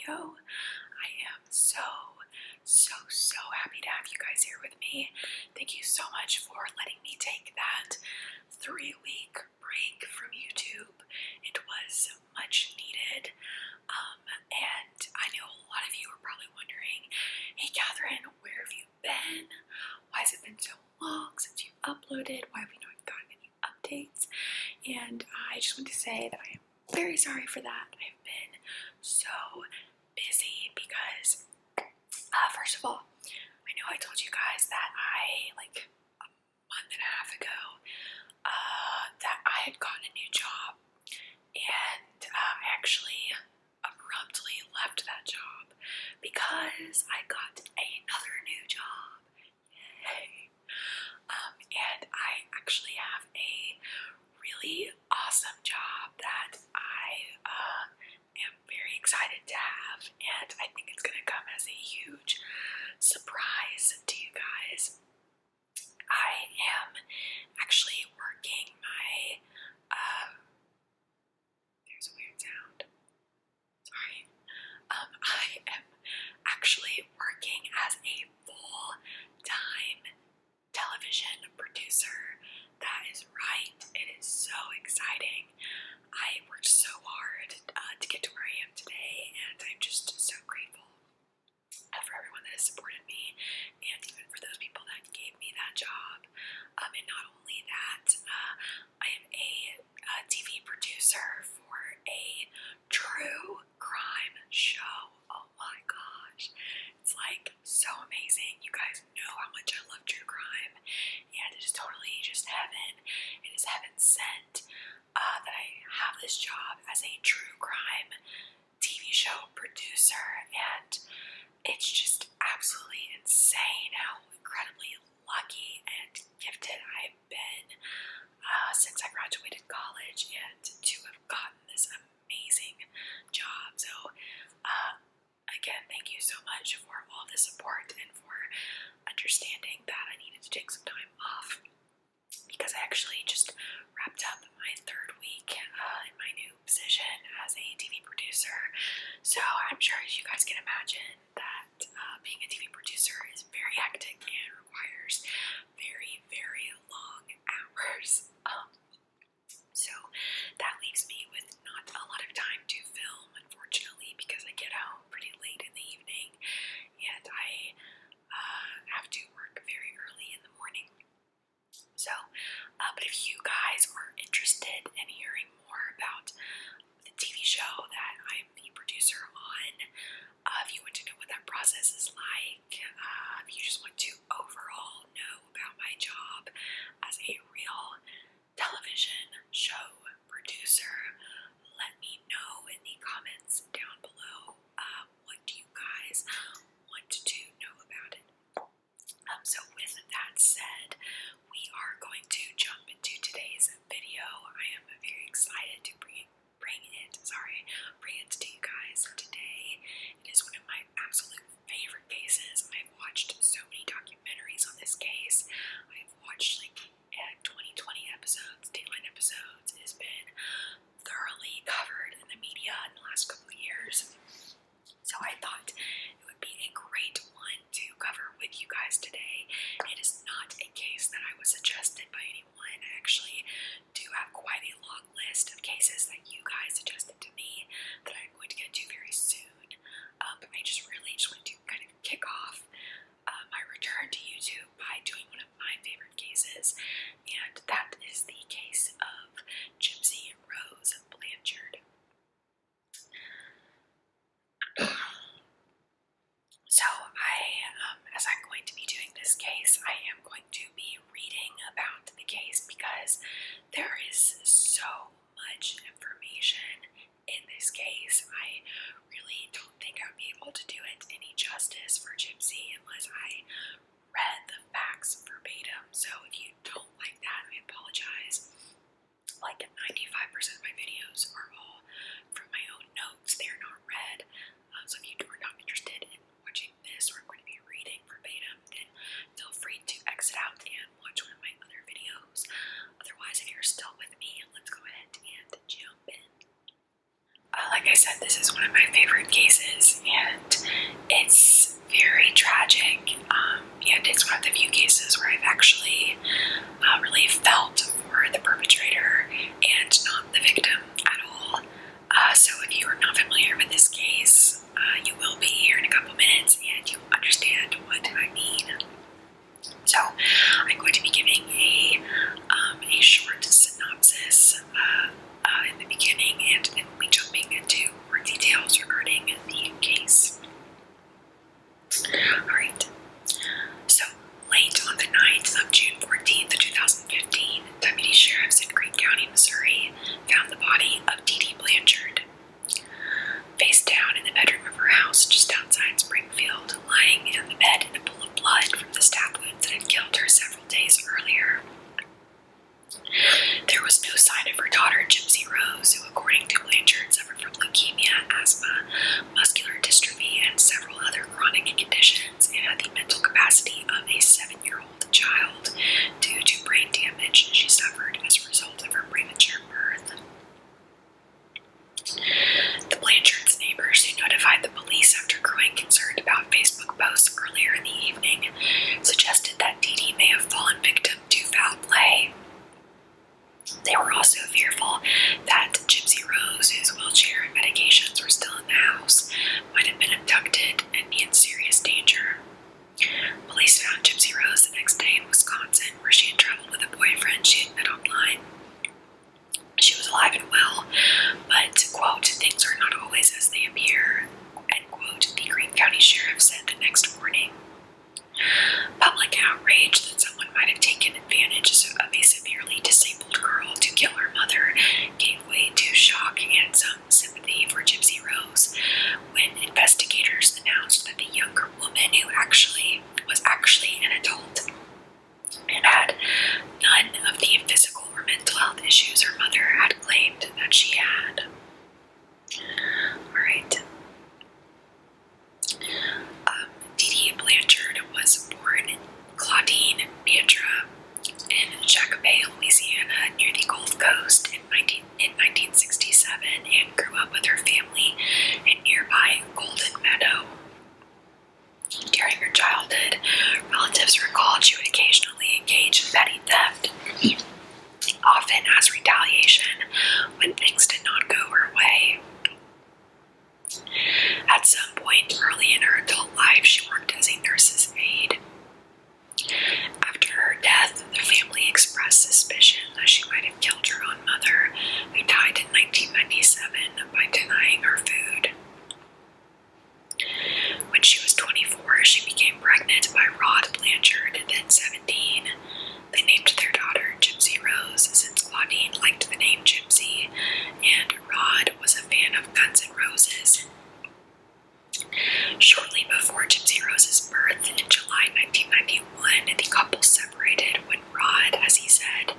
video. I am so happy to have you guys here with me. Thank you so much for letting me take that 3-week break from YouTube. It was much needed. And I know a lot of you are probably wondering, hey Catherine, where have you been? Why has it been so long since you uploaded? Why have we not gotten any updates? And I just want to say that I am very sorry for that. I've been so busy because, first of all, I know I told you guys that like a month and a half ago, that I had gotten a new job, and I actually abruptly left that job because I got another new job. Yay! And I actually have a really awesome job that I am very excited to have, and I think it's gonna come as a huge surprise to you guys. I am actually working my there's a weird sound. Sorry. I am actually working as a full-time television producer. That is right. It is so exciting. I worked so hard to get to where I am today, and I'm just so grateful for everyone that has supported me, and even for those people that gave me that job. And not only that, I am a TV producer for a true crime show. Oh my gosh. It's like so amazing. You guys know how much I love true crime, and it is totally just heaven. It is heaven sent that I have this job as a true crime TV show producer, and it's just absolutely insane how incredibly lucky and gifted I've been since I graduated college, and to have gotten this amazing job. So again, thank you so much for all the support and for understanding that I needed to take some time off, because I actually just wrapped up my 3rd week in my new position as a TV producer. So I'm sure, as you guys can imagine, that being a TV producer is very hectic and requires very, very long hours. So that leaves me with not a lot of time to film, unfortunately, because I get home pretty late in the evening, and I have to work very early in the morning. So, but if you guys are interested in hearing more about the TV show that I'm the producer on, if you want to know what that process is like, if you just want to overall know about my job as a real television show producer, let me know in the comments down below. What do you guys want to know about it? So with that said, we are going to jump into today's video. I am very excited to bring it to you guys today. It is one of my absolute favorite cases. I've watched so many documentaries on this case. I've watched like 2020 episodes, Dateline episodes. It has been thoroughly covered in the media in the last couple of years. So I thought it would be a great one to cover with you guys today. It is not a case that I was suggested by anyone. I actually do have quite a long list of cases that you guys suggested to me that I'm going to get to very soon. But I just really want to kind of kick off my return to YouTube by doing one of my favorite cases, and that is the case of Gypsy Rose Blanchard. So as I'm going to be doing this case, I am going to be reading about the case because there is so much information in this case. I really don't think I would be able to do it any justice for Gypsy unless I read the facts verbatim. So if you don't like that, I apologize. Like 95% of my videos are all from my own notes. They are not read. So if you are not interested in watching this, or I'm going to be reading verbatim, then feel free to exit out and watch one of my other videos. Otherwise, if you're still with me, let's go ahead and jump in. Like I said, this is one of my favorite cases, and it's very tragic, and it's one of the few cases where I've actually really felt for the perpetrator and not the victim at all. So if you are not familiar with this case, you will be here in a couple minutes, and you'll understand what I mean. So I'm going to be giving a short synopsis in the beginning, and then we'll be jumping into more details regarding the case. Alright, so late on the night of June 14th, 2015, deputy sheriffs in Greene County, Missouri, found the body of Dee Dee Blanchard, face down in the bedroom of her house just outside Springfield, lying in the bed in a pool of blood from the stab wounds that had killed her several days earlier. There was no sign of her daughter, Gypsy Rose, who, according to Blanchard, suffered from leukemia, asthma, muscular dystrophy, and several other chronic conditions, and had the mental capacity of a 7-year-old child due to brain damage she suffered as a result of her premature birth. The Blanchards' neighbors, who notified the police after growing concerned about Facebook posts earlier in the evening, suggested that Dee Dee may have fallen victim to foul play. They were also fearful that Gypsy Rose, whose wheelchair and medications were still in the house, might have been abducted and be in serious danger. Police found Gypsy Rose the next day in Wisconsin, where she had traveled with a boyfriend she had met online. She was alive and well, but, quote, things are not always as they appear, end quote, the Greene County Sheriff said the next morning. Public outrage that someone might have taken advantage of a severely disabled girl to kill her mother gave way to shock and some sympathy for Gypsy Rose when investigators announced that the younger woman, who was actually an adult and had none of the physical or mental health issues her mother had claimed that she had. Alright. Dee Dee Blanchard was born Claudine Pietra in Shakopee, Louisiana, near the Gulf Coast in 1967, and grew up with her family in nearby Golden Meadow. During her childhood, relatives recalled she would occasionally engage in petty theft, often as retaliation when things did not go her way. At some point early in her adult life, she worked as a nurse's aide. After her death, the family expressed suspicion that she might have killed her own mother, who died in 1997, by denying her food. When she was 24, she became pregnant by Rod Blanchard, then 17. They named their daughter Gypsy Rose, since Claudine liked the name Gypsy, and Rod was a fan of Guns N' Roses. Shortly before Gypsy Rose's birth in July 1991, the couple separated when Rod, as he said,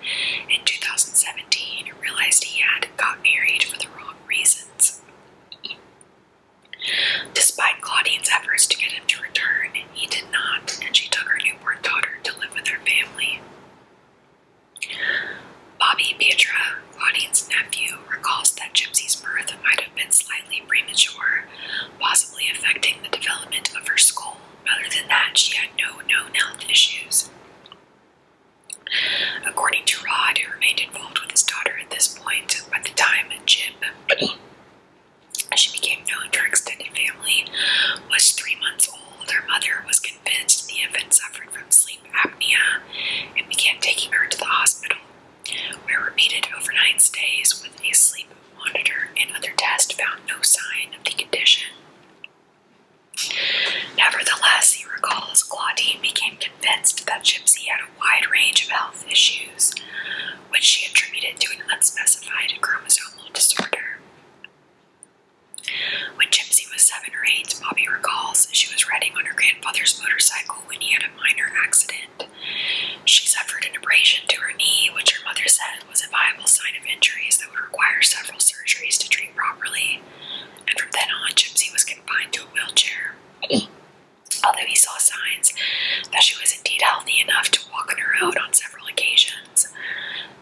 in 2017, realized he had got married for the wrong reasons. Despite Claudine's efforts to get him to return, he did not, and she took her newborn daughter to live with her family. Bobby Pietra, Claudine's nephew, recalls that Gypsy's birth might have been slightly premature, possibly affecting the development of her skull. Other than that, she had no known health issues. According to Rod, who remained involved with his daughter at this point, by the time Jim, she became known to her extended family, was 3 months old, her mother was convinced the infant suffered from sleep apnea and began taking her to the hospital, where repeated overnight stays with a sleep monitor and other tests found no sign of the condition. Nevertheless, he recalls, Claudine became convinced that Gypsy had a wide range of health issues, which she attributed to an unspecified chromosomal disorder. When Gypsy was 7 or 8, Bobby recalls she was riding on her grandfather's motorcycle when he had a minor accident. She suffered an abrasion to her knee, which her mother said was a viable sign of injuries that would require several surgeries to treat properly, and from then on, Gypsy was confined to a wheelchair. Although he saw signs that she was indeed healthy enough to walk on her own on several occasions,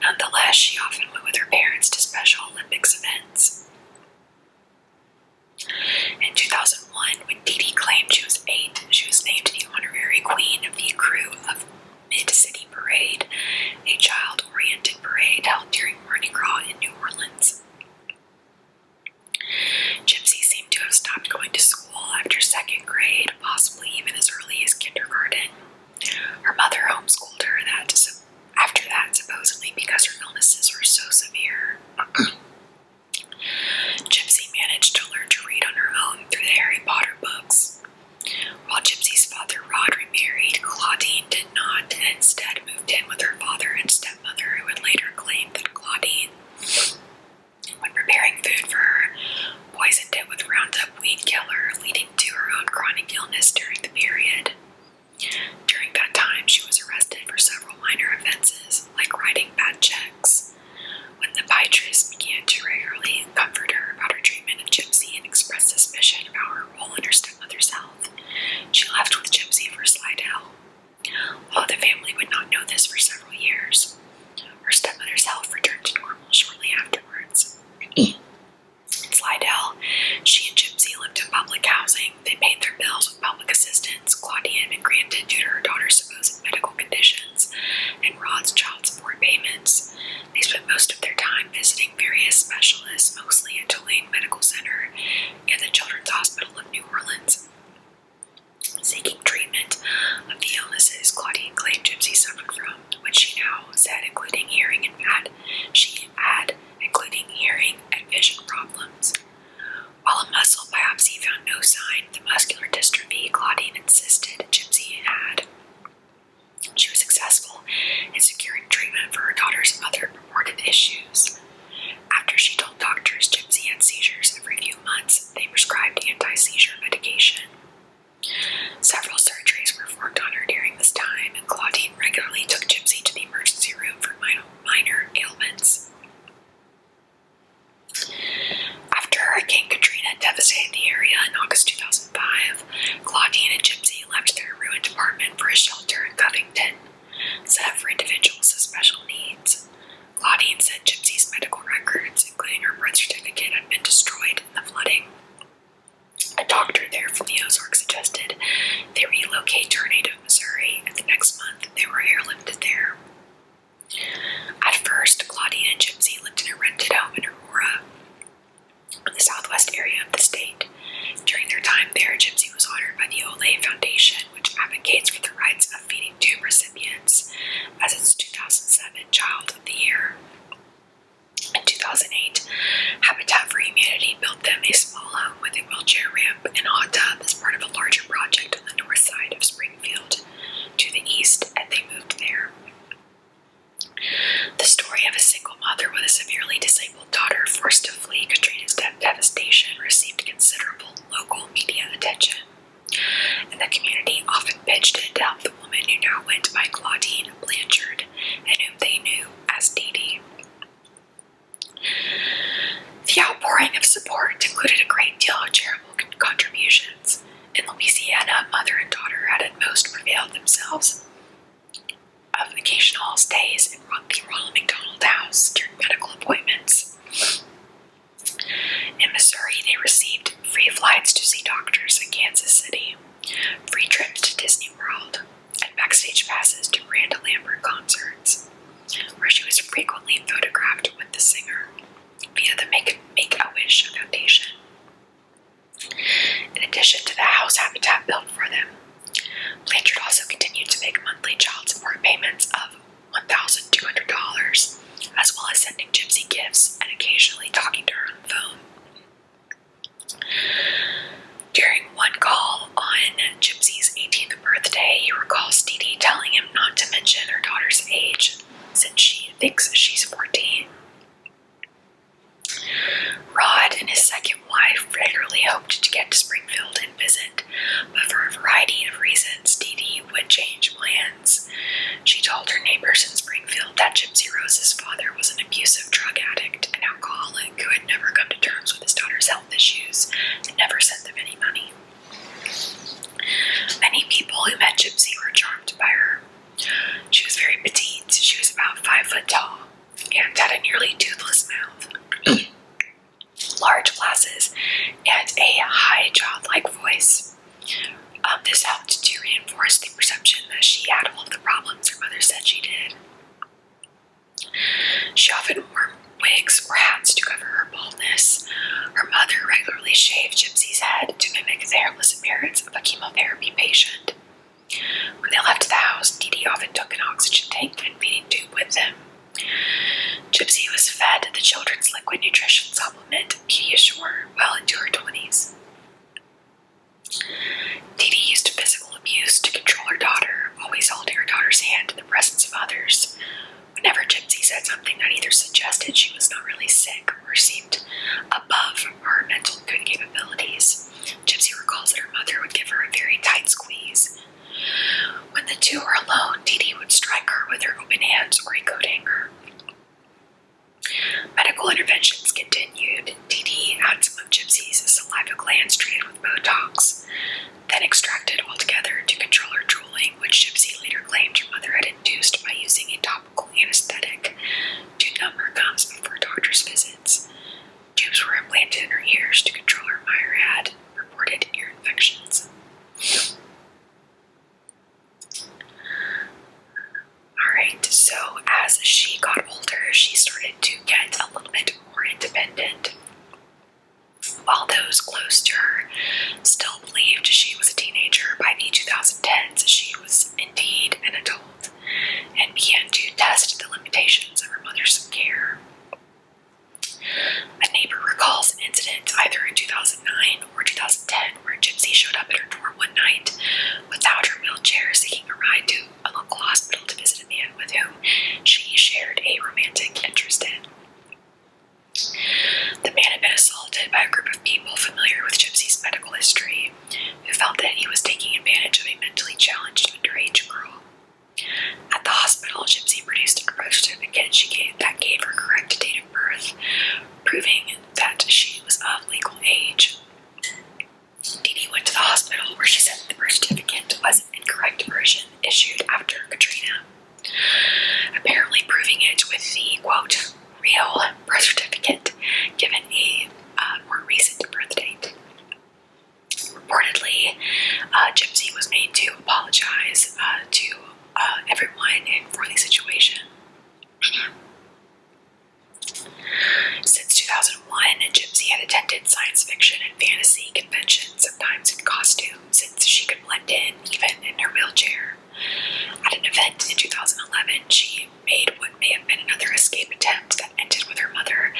nonetheless, she often went with her parents to Special Olympics events. killer, leading to her own chronic illness during the period. During that time, she was arrested for several minor offenses, like writing bad checks. When the podiatrist began to regularly comfort her about her treatment of Gypsy and expressed suspicion about her role in her stepmother's health, she left with Gypsy for Slidell. Although the family would not know this for several years, her stepmother's health returned to normal shortly afterwards. In Slidell, she and Gypsy lived in public housing. They paid their bills with public assistance Claudia had been granted due to her daughter's supposed medical conditions and Rod's child support payments. They spent most of their time visiting various specialists, mostly at Tulane Medical Center and the Children's Hospital of New Orleans, seeking treatment of the illnesses Claudia claimed Gypsy suffered from, which she now said including hearing and vision problems. While a muscle biopsy found no sign of the muscular dystrophy Claudine insisted Gypsy had, she was successful in securing treatment for her daughter's other reported issues. After she told doctors Gypsy had seizures every few months, they prescribed anti-seizure medication. Several surgeries were performed on her during this time, and Claudine regularly took Gypsy to the emergency room for minor ailments. After Hurricane Katrina devastated the area in August 2005, Claudine and Gypsy left their ruined apartment for a shelter in Covington, set up for individuals with special needs. Claudine said Gypsy's medical records, including her birth certificate, had been destroyed in the flooding. A doctor there from the Ozarks suggested they relocate to her native Missouri, and the next month they were airlifted there. At first, Claudine and Gypsy lived in a rented home in Aurora, in the southwest area of the state. During their time there, Gypsy was honored by the Olay Foundation, which advocates for the rights of feeding tube recipients, as its 2007 Child of the Year. In 2008, Habitat for Humanity built them a small home with a wheelchair ramp and hot tub as part of a larger project on the north side of Springfield to the east, and they moved there. The story of a single mother with a severely disabled daughter forced to flee Katrina's devastation received considerable local media attention, and the community often pitched it to help the woman who now went by Claudine Blanchard and whom they knew as Dee Dee. The outpouring of support included a great deal of charitable contributions. In Louisiana, mother and daughter had at most prevailed themselves of occasional stays in the Ronald McDonald House during medical appointments. In Missouri, they received free flights to see doctors in Kansas City, free trips to Disney World, and backstage passes to Miranda Lambert concerts, where she was frequently photographed with the singer via the Make-A-Wish Foundation. In addition to the house Habitat built for them, Blanchard also continued to make monthly child support payments of $1,200, as well as sending Gypsy gifts and occasionally talking to her on the phone. During one call on Gypsy's 18th birthday, he recalls Dee Dee telling him not to mention her daughter's age, since she thinks she's 14. Rod and his second wife regularly hoped to get to Springfield and visit, but for a variety of reasons, Dee Dee would change plans. She told her neighbors in Springfield that Gypsy Rose's father was an abusive drug addict and alcoholic who had never come to terms with his daughter's health issues and never sent them any money. Many people who met Gypsy were charmed by her. She was very petite. She was about 5 foot tall and had a nearly toothless mouth, large glasses, and a high childlike voice. This helped to reinforce the perception that she had all of the problems her mother said she did. She often wore wigs or hats to cover her baldness. Her mother regularly shaved Gypsy's head to mimic the hairless appearance of a chemotherapy patient. When they left the house, Dee Dee often took an oxygen tank and feeding tube with them. Gypsy was fed the children's liquid nutrition supplement, Pediasure, well into her 20s. Dee Dee used physical abuse to control her daughter, always holding her daughter's hand in the presence of others. Whenever Gypsy said something that either suggested she was not really sick or seemed above her mental capabilities, with Botox, then extracted altogether to control her drooling, which Gypsy later claimed her mother had induced by using a topical anesthetic to numb her gums before doctor's visits. Tubes were implanted in her ears to control her myriad reported ear infections. Alright, so as she got older, she started to get a little bit more independent. While those close to her still believed she was a teenager, by the 2010s she was indeed an adult and began to test the limitations of her mother's care. A neighbor recalls an incident either in 2009 or 2010 where Gypsy showed up at her door one night without her wheelchair, seeking a ride to a local hospital to visit a man with whom she shared a romantic interest in. The man had been assaulted by a group of people familiar with Gypsy's medical history, who felt that he was taking advantage of a mentally challenged underage girl. At the hospital, Gypsy produced a birth certificate that gave her correct date of birth, proving that she was of legal age. Dee Dee went to the hospital, where she said that the birth certificate was an incorrect version issued after Katrina, apparently proving it with the, quote, real birth certificate, given a more recent birth date. Reportedly, Gypsy was made to apologize to everyone for the situation. Since 2001, Gypsy had attended science fiction and fantasy conventions, sometimes in costume, since she could blend in even in her wheelchair. At an event in 2011, she made what may have been another escape attempt that ended with her mother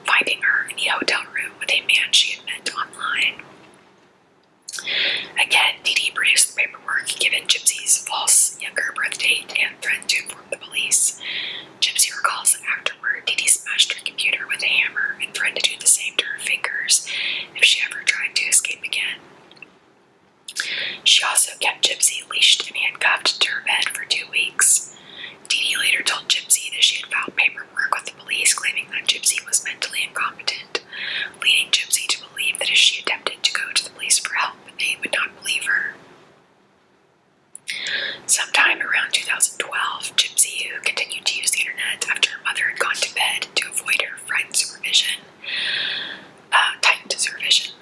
finding her in the hotel room with a man she had met online. Again, Dee Dee produced the paperwork, given Gypsy's false younger birth date, and threatened to inform the police. Gypsy recalls that afterward, Dee Dee smashed her computer with a hammer and threatened to do the same to her fingers if she ever tried to escape again. She also kept Gypsy leashed and handcuffed to her bed for 2 weeks. Dee Dee later told Gypsy that she had filed paperwork with the police claiming that Gypsy was mentally incompetent, leading Gypsy to believe that if she attempted to go to the police for help, they would not believe her. Sometime around 2012, Gypsy, who continued to use the internet after her mother had gone to bed to avoid her friend's supervision, tightened supervision,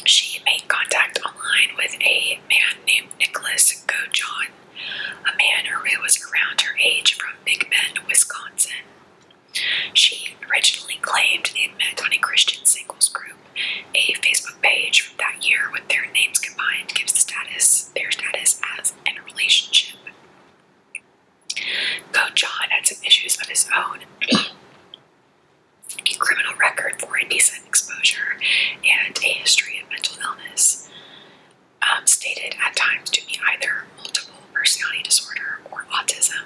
she made contact online with a man named Nicholas Gojon, a man who was around her age from Big Bend, Wisconsin. She originally claimed they had met on a Christian singles group. A Facebook page from that year with their names combined gives their status as in a relationship. Gojon had some issues of his own, a criminal record for indecent exposure, and a history of mental illness, stated at times to be either multiple personality disorder or autism.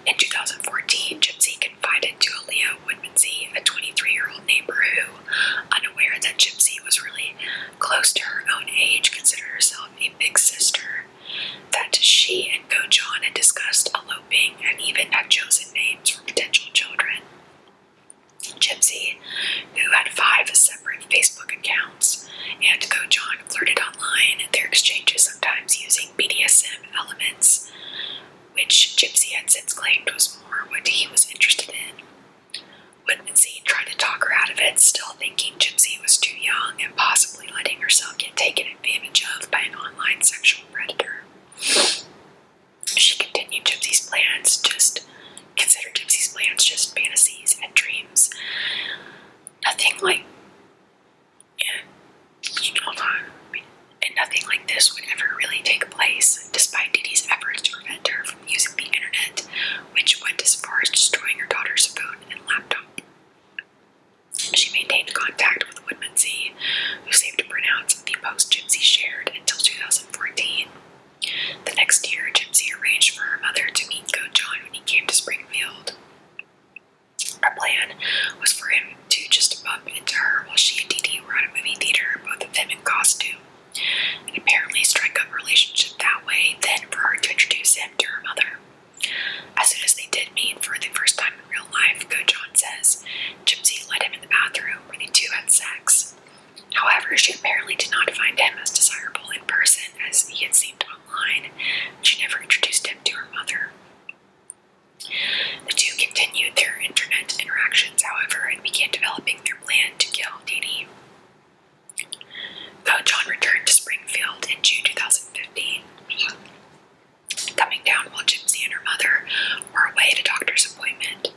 In 2014, Gypsy confided to Aaliyah Woodmansey, a 23-year-old neighbor who, unaware that Gypsy was really close to her own age, considered herself a big sister, that she and Gojon had discussed eloping and even had chosen names for potential children. Gypsy, who had 5 separate Facebook accounts, and Gojon flirted online, their exchanges sometimes using BDSM elements, which Gypsy had since claimed was more what he was interested in. Woodmansey tried to talk her out of it, still thinking Gypsy was too young and possibly letting herself get taken advantage of by an online sexual predator. She continued Gypsy's plans, considered Gypsy's plans just fantasies and dreams. Nothing like this would ever really take place, despite Dee Dee's efforts to prevent her from using the internet, which went as far as destroying her daughter's phone and laptop. She maintained contact with Woodmansey, who saved printouts of the post Gypsy shared until 2014. The next year, Gypsy arranged for her mother to meet Gojon when he came to Springfield. Her plan was for him to just bump into her while she and Dee Dee were at a movie theater, both of them in costume, and apparently strike up a relationship that way, then for her to introduce him to her mother. As soon as they did meet for the first time in real life, Gojon says, Gypsy led him in the bathroom where the two had sex. where she apparently did not find him as desirable in person as he had seemed online. She never introduced him to her mother. The two continued their internet interactions, however, and began developing their plan to kill Dee Dee. John returned to Springfield in June 2015, coming down while Gypsy and her mother were away at a doctor's appointment.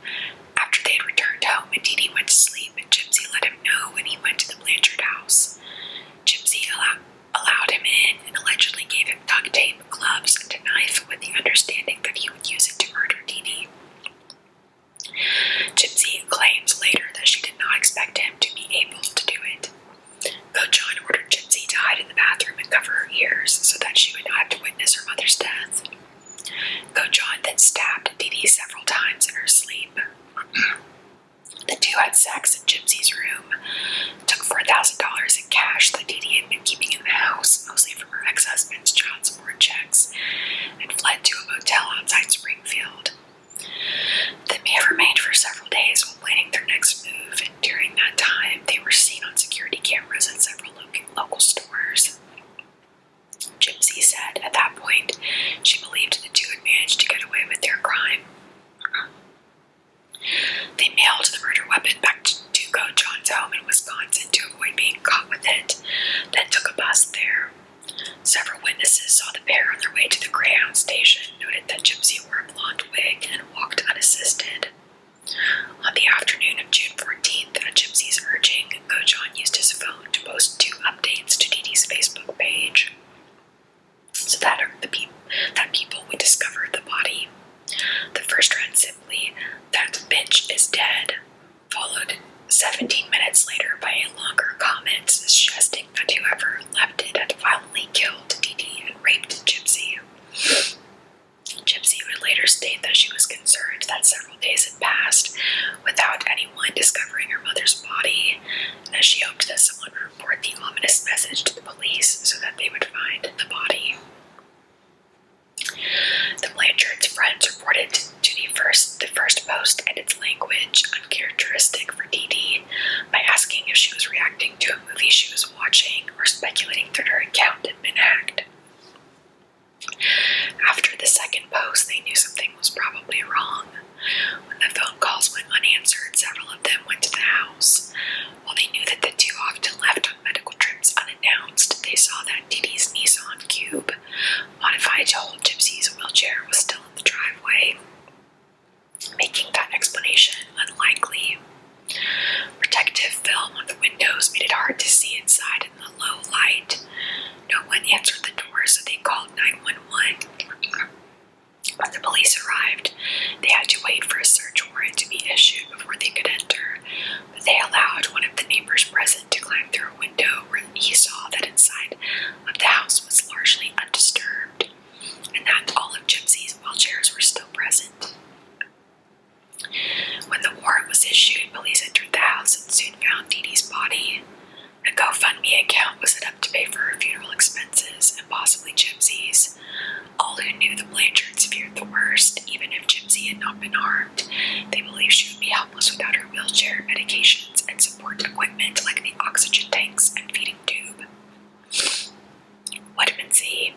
After they had returned home and Dee Dee went to sleep, Gypsy let him know when he went to the Blanchard house. Gypsy allowed him in and allegedly gave him duct tape, gloves, and a knife with the understanding that he would use it to murder Dee Dee. Gypsy claims later that she did not expect him to be able to do it. John ordered Gypsy to hide in the bathroom and cover her ears so that she would not have to witness her mother's death. John then stabbed Dee Dee several times in her sleep. The two had sex in Gypsy's room, took $4,000 in cash that Dee Dee had been keeping in the house, mostly from her ex-husband's child support checks, and fled to a motel outside Springfield. They may have remained for several days while planning their next move, and during that time, they were seen on security cameras at several local stores. Gypsy said at that point she believed the two had managed to get away with their crime. They mailed the murder weapon back to John's home in Wisconsin to avoid being caught with it, then took a bus there. Several witnesses saw the pair on their way to the Greyhound station, noted that Gypsy wore a blonde wig and walked unassisted. On the afternoon of June 14th, at Gypsy's urging, John used his phone to post 2 updates to Dee Dee's Facebook page, so that people would discover the body. The first read simply, "That bitch is dead," followed 17 minutes later by a longer comment suggesting that whoever left it had violently killed Dee Dee and raped Gypsy. Gypsy would later state that she was concerned that several days had passed without anyone discovering her mother's body, and that she hoped that someone would report the ominous message to the police so that they would find the body. The Blanchards' friends reported to the first post and its language uncharacteristic for Dee Dee by asking if she was reacting to a movie she was watching or speculating that her account had been hacked. After the second post, they knew something was probably wrong. When the phone calls went unanswered, several of them went to the house. While they knew that the two often left on medical trips unannounced, they saw that Dee Dee's Nissan Cube, modified to hold Gypsy's wheelchair, was still in the driveway, making that explanation unlikely. Protective film on the windows made it hard to see inside in the low light. No one answered the door, so they called 911. When the police arrived, they had to wait for a search warrant to be issued before they could enter, but they allowed one of the neighbors present to climb through a window where he saw that inside of the house was largely undisturbed, and that all of Gypsy's wheelchairs were still present. When the warrant was issued, police entered the house and soon found Dee Dee's body. A GoFundMe account was set up to pay for her funeral expenses and possibly Gypsy's. All who knew the Blanchards feared the worst. Even if Gypsy had not been harmed, they believed she would be helpless without her wheelchair, medications, and support equipment like the oxygen tanks and feeding tube. Woodman Z,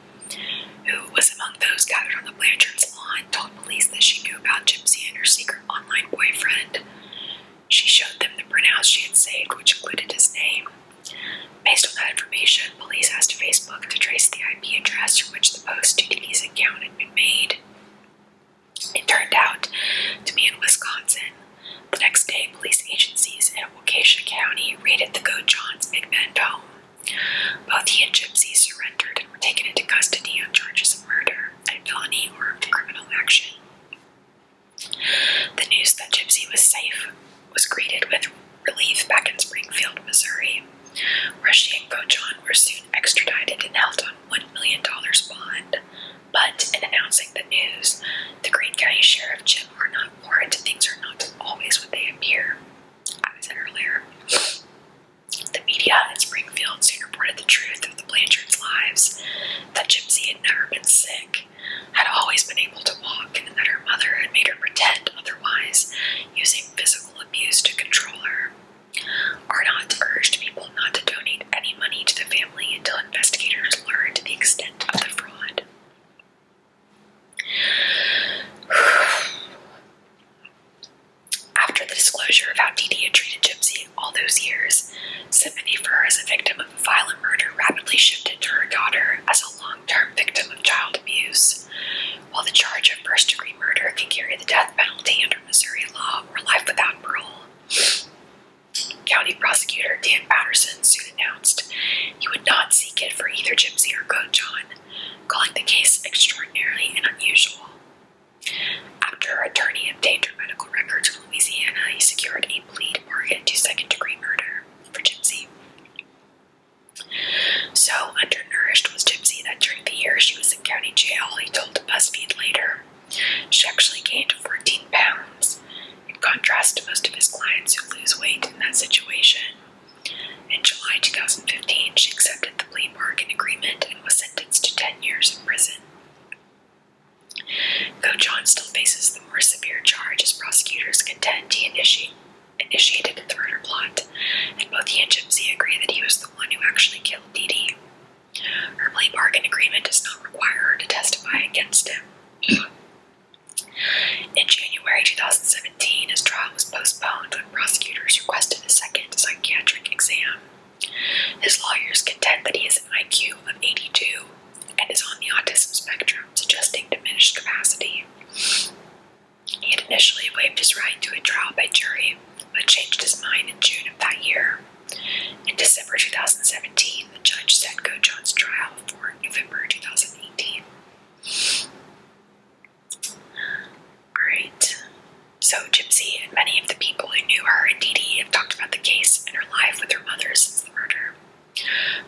who was among those gathered on the Blanchards' lawn, told police that she knew about Gypsy and her secret online boyfriend. She showed them the printouts she had saved, which included his name. Based on that information, police asked Facebook to trace the IP address from which the post to Dee Dee's account had been made. It turned out to be in Wisconsin. The next day, police agencies in Relocation County raided the John's Big Bend home. Both he and Gypsy surrendered and were taken into custody on charges of murder and felony or criminal action. The news that Gypsy was safe was greeted with relief back in Springfield, Missouri, where she and John were soon extradited and held on $1 million bond. But in announcing the news, the Greene County Sheriff Jim Arnott warned things are not always what they appear. As I said earlier, the media in Springfield soon reported the truth of the Blanchards' lives, that Gypsy had never been sick, had always been able to walk, and that her mother had made her pretend otherwise, using physical abuse to control her. Arnott urged people not to donate any money Gypsy's sympathy for her as a victim of a violent murder rapidly shifted to her daughter as a long-term victim of child abuse. While the charge of first-degree murder can carry the death penalty under Missouri law or life without parole, County Prosecutor Dan Patterson soon announced he would not seek it for either Gypsy or John, calling the case extraordinary and unusual. After her attorney obtained her medical records from Louisiana, he secured a plea bargain to second-degree murder for Gypsy. So undernourished was Gypsy that during the year she was in county jail, he told BuzzFeed later, she actually gained 14 pounds, in contrast to most of his clients who lose weight in that situation. In July 2015, she accepted the plea bargain agreement and was sentenced to 10 years in prison. John still faces the more severe charge as prosecutors contend he initiated the murder plot, and both he and Gypsy agree that he was the one who actually killed Dee Dee. Her plea bargain agreement does not require her to testify against him. In January 2017, his trial was postponed when prosecutors requested a second psychiatric exam. His lawyers contend that he has an IQ of 82 and is on the autism spectrum, suggesting diminished capacity. He had initially waived his right to a trial by jury, but changed his mind in June of that year. In December 2017, the judge set John's trial for November 2018. Alright, so Gypsy and many of the people who knew her and Dee Dee have talked about the case and her life with her mother since the murder.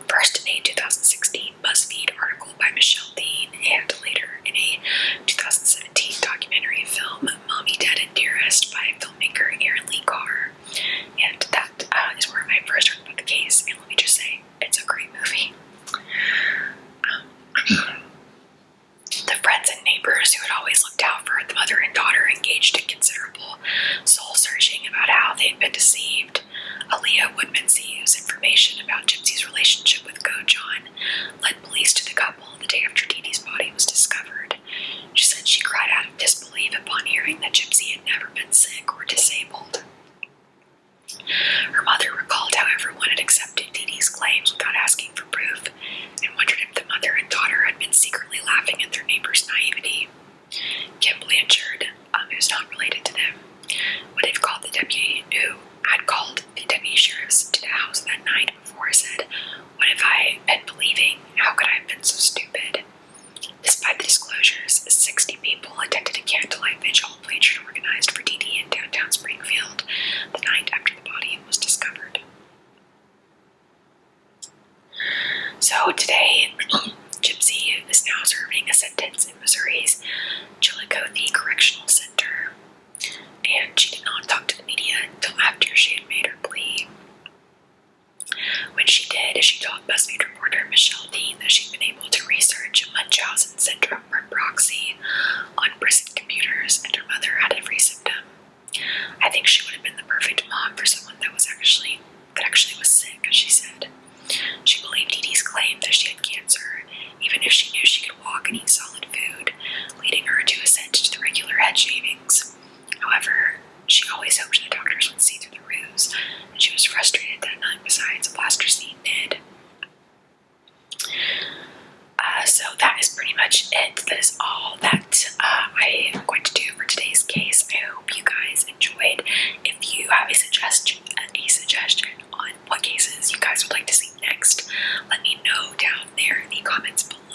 First in a 2016 BuzzFeed article by Michelle Dean, and later in a 2017 documentary film, Mommy, Dead and Dearest, by filmmaker Aaron Lee Carr. And that is where I first heard about the case, and let me just say, it's a great movie. The friends and neighbors who had always looked out for the mother and daughter engaged in considerable soul-searching about how they had been deceived. Aaliyah Woodmansey, whose information about Gypsy's relationship with John led police to the couple the day after Dee Dee's body was discovered. She said she cried out of disbelief upon hearing that Gypsy had never been sick or disabled. Her mother recalled how everyone had accepted Dee Dee's claims without asking for proof, and wondered if the mother and daughter had been secretly laughing at their neighbor's naivety. Kim Blanchard, who's not related to them, would have called the deputy who had called the deputy sheriffs to the house that night before, said, "What have I been believing? How could I have been so stupid?" Despite the disclosures, 60 people attended a candlelight vigil Blanchard organized for Dee Dee in downtown Springfield the night after the body was discovered. So today, Gypsy is now serving a sentence in Missouri's Chillicothe Correctional Center, and she did not talk to the media until after she had made her plea. When she did, she told BuzzFeed reporter Michelle Dean that she'd been able to research Munchausen syndrome per proxy on prison computers, and her mother had every symptom. "I think she would have been the perfect mom for someone that actually was sick," she said. She believed Dee Dee's claim that she had cancer, even if she knew she could walk and eat solid food, leading her to assent to the regular head shavings. However, she always hoped the doctors would see through the ruse, and she was frustrated that none besides a plasticine did. So that is pretty much it. That is all that I am going to do for today's case. I hope you guys enjoyed. If you have a suggestion on what cases you guys would like to see next, let me know down there in the comments below.